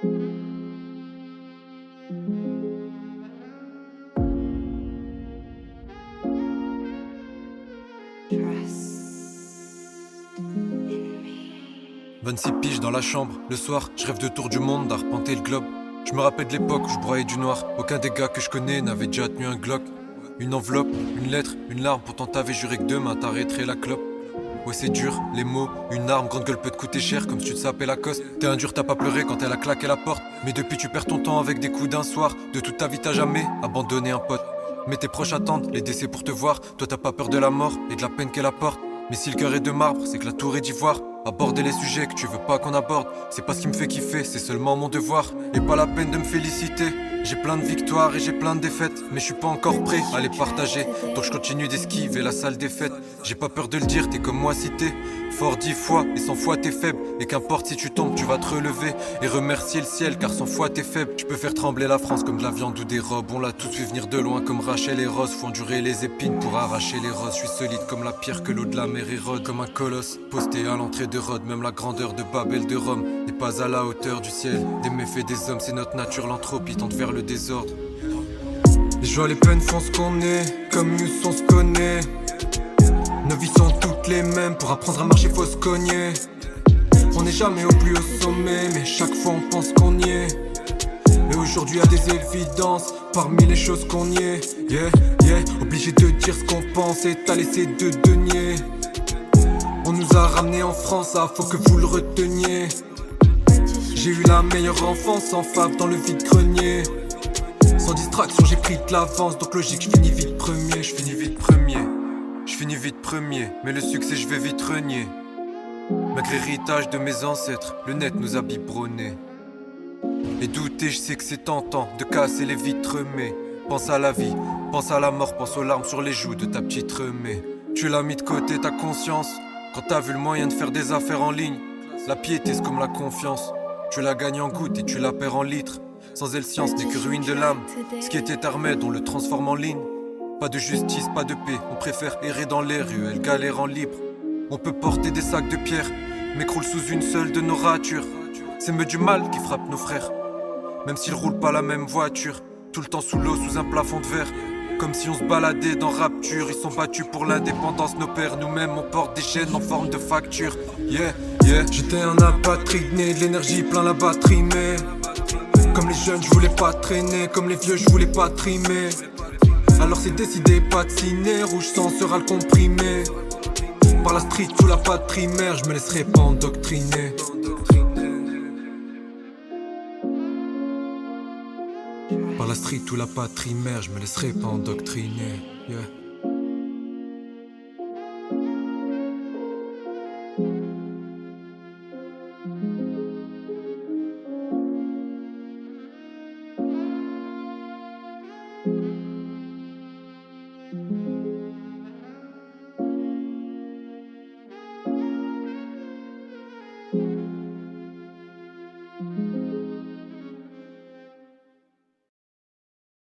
Trust in me. 26 piges dans la chambre, le soir, je rêve de tour du monde, d'arpenter le globe. Je me rappelle de l'époque où je broyais du noir. Aucun des gars que je connais n'avait déjà tenu un Glock. Une enveloppe, une lettre, une larme, pourtant t'avais juré que demain t'arrêterais la clope. Ouais c'est dur, les mots, une arme, grande gueule peut te coûter cher comme si tu te sapais Lacoste. T'es un dur, t'as pas pleuré quand elle a claqué la porte. Mais depuis tu perds ton temps avec des coups d'un soir. De toute ta vie t'as jamais abandonné un pote. Mais tes proches attendent les décès pour te voir. Toi t'as pas peur de la mort et de la peine qu'elle apporte. Mais si le cœur est de marbre, c'est que la tour est d'ivoire. Aborder les sujets que tu veux pas qu'on aborde, c'est pas ce qui me fait kiffer, c'est seulement mon devoir. Et pas la peine de me féliciter. J'ai plein de victoires et j'ai plein de défaites, mais je suis pas encore prêt à les partager. Donc je continue d'esquiver la sale défaite. J'ai pas peur de le dire, t'es comme moi si t'es fort 10 fois et 100 fois t'es faible. Et qu'importe si tu tombes, tu vas te relever et remercier le ciel car 100 fois t'es faible. Tu peux faire trembler la France comme de la viande ou des robes. On l'a tous vu venir de loin comme Rachel et Rose. Faut endurer les épines pour arracher les roses. Je suis solide comme la pierre que l'eau de la mer érode. Comme un colosse posté à l'entrée de Rhodes. Même la grandeur de Babel de Rome n'est pas à la hauteur du ciel. Des méfaits des hommes, c'est notre nature, l'entropie tente vers le désordre. Les joies, les peines font ce qu'on est, comme nous on se connaît. Nos vies sont toutes les mêmes, pour apprendre à marcher faut se cogner. On n'est jamais au plus haut sommet, mais chaque fois on pense qu'on y est. Et aujourd'hui y a des évidences, parmi les choses qu'on y est. Yeah, yeah, obligé de dire ce qu'on pense et t'as laissé de deniers. On nous a ramenés en France, ça faut que vous le reteniez. J'ai eu la meilleure enfance, sans fave dans le vide-grenier. Sans distraction j'ai pris de l'avance, donc logique je finis vite premier. Je finis vite premier, mais le succès je vais vite renier. Malgré l'héritage de mes ancêtres, le net nous a biberonnés. Et douter, je sais que c'est tentant de casser les vitres, mais pense à la vie, pense à la mort, pense aux larmes sur les joues de ta petite remée. Tu l'as mis de côté ta conscience, quand t'as vu le moyen de faire des affaires en ligne. La piété c'est comme la confiance, tu la gagnes en gouttes et tu la perds en litres. Sans elle science n'est que ruine de l'âme, ce qui était Armède on le transforme en ligne. Pas de justice, pas de paix, on préfère errer dans les ruelles, galère en libre. On peut porter des sacs de pierre, mais croule sous une seule de nos ratures. C'est me du mal qui frappe nos frères, même s'ils roulent pas la même voiture. Tout le temps sous l'eau, sous un plafond de verre, comme si on se baladait dans Rapture. Ils sont battus pour l'indépendance, nos pères, nous-mêmes on porte des chaînes en forme de facture. Yeah, yeah. J'étais un apatride, né de l'énergie plein la batterie, mais comme les jeunes je voulais pas traîner, comme les vieux je voulais pas trimer. Alors c'est décidé, pas de ciné, rouge sang sera le comprimé. Par la street ou la patte primaire, je me laisserai pas endoctriner. Par la street ou la patte primaire, je me laisserai pas endoctriner. Yeah.